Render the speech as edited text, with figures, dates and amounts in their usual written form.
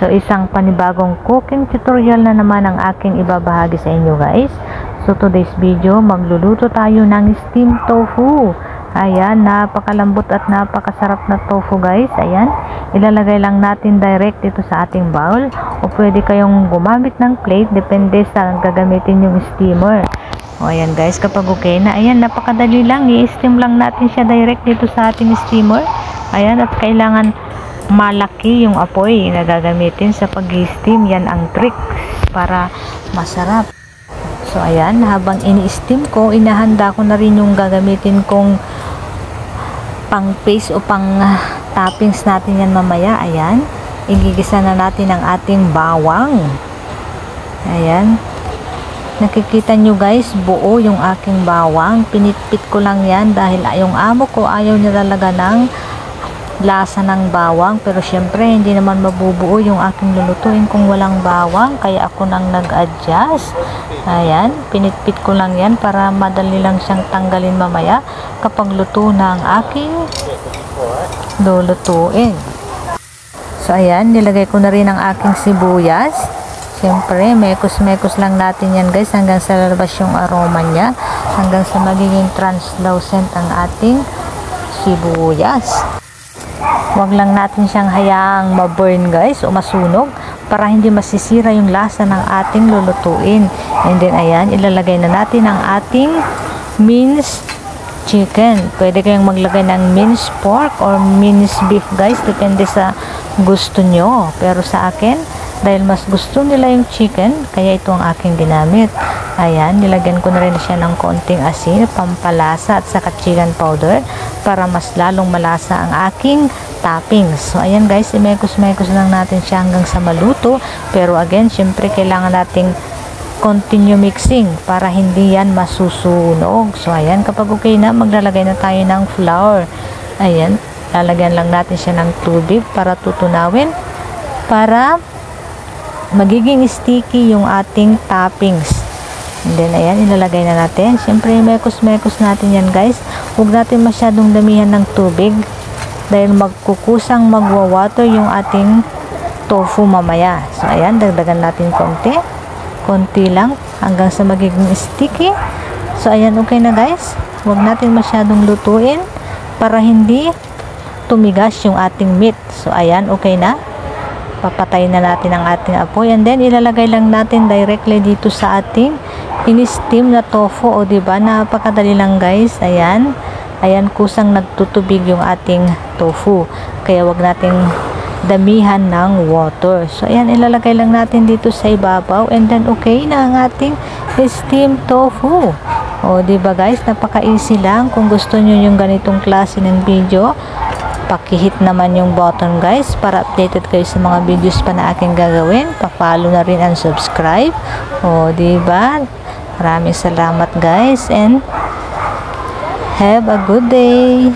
So isang panibagong cooking tutorial na naman ang aking ibabahagi sa inyo guys. So today's video, magluluto tayo ng steamed tofu. Ayan, napakalambot at napakasarap na tofu guys. Ayan, ilalagay lang natin direct dito sa ating bowl. O pwede kayong gumamit ng plate, depende sa gagamitin yung steamer. O ayan guys, kapag okay na, ayan, napakadali lang. I-steam lang natin siya direct dito sa ating steamer. Ayan, at kailangan malaki yung apoy na gagamitin sa pag-steam. Yan ang trick para masarap. So ayan, habang ini-steam ko, inahanda ko na rin yung gagamitin kong pang paste o pang toppings natin yan mamaya. Ayan, igigisa na natin ang ating bawang. Ayan, nakikita nyo guys, buo yung aking bawang. Pinitpit ko lang yan dahil yung amo ko ayaw niya talaga ng lasa ng bawang, pero syempre hindi naman mabubuo yung aking lulutuin kung walang bawang, kaya ako nang nag-adjust. Ayan, pinitpit ko lang yan para madali lang siyang tanggalin mamaya kapag luto na ang aking lulutuin. So ayan, nilagay ko na rin ang aking sibuyas. Syempre mekos-mekos lang natin yan guys hanggang sa lalabas yung aroma niya, hanggang sa magiging translucent ang ating sibuyas. Huwag lang natin siyang hayaang ma-burn guys o masunog para hindi masisira yung lasa ng ating lulutuin. And then ayan, ilalagay na natin ang ating minced chicken. Pwede kayong maglagay ng minced pork or minced beef guys, depende sa gusto nyo. Pero sa akin, dahil mas gusto nila yung chicken, kaya ito ang aking ginamit. Ayan, nilagyan ko na rin siya ng konting asin, pampalasa at saka chicken powder para mas lalong malasa ang aking toppings. So ayan guys, imekos-mekos lang natin siya hanggang sa maluto. Pero again, syempre kailangan nating continue mixing para hindi yan masusunog. So ayan, kapag okay na, maglalagay na tayo ng flour. Ayan, lalagyan lang natin siya ng tubig para tutunawin, para magiging sticky yung ating toppings. And then ayan, ilalagay na natin. Syempre mekos-mekos natin yan guys. Huwag natin masyadong damihan ng tubig dahil magkukusang magwa-water yung ating tofu mamaya. So ayan, dagdagan natin konti lang hanggang sa magiging sticky. So ayan, okay na guys. Huwag natin masyadong lutuin para hindi tumigas yung ating meat. So ayan, okay na. Papatayin na natin ang ating apoy, and then ilalagay lang natin directly dito sa ating in-steam na tofu. O diba, napakadali lang guys. Ayan, ayan, kusang nagtutubig yung ating tofu, kaya wag nating damihan ng water. So ayan, ilalagay lang natin dito sa ibabaw, and then okay na ang ating steamed tofu. O diba guys, napaka-easy lang. Kung gusto nyo yung ganitong klase ng video, paki-hit naman yung button guys para updated kayo sa mga videos pa na aking gagawin. Pa-follow na rin and subscribe. O diba, maraming salamat guys, and have a good day.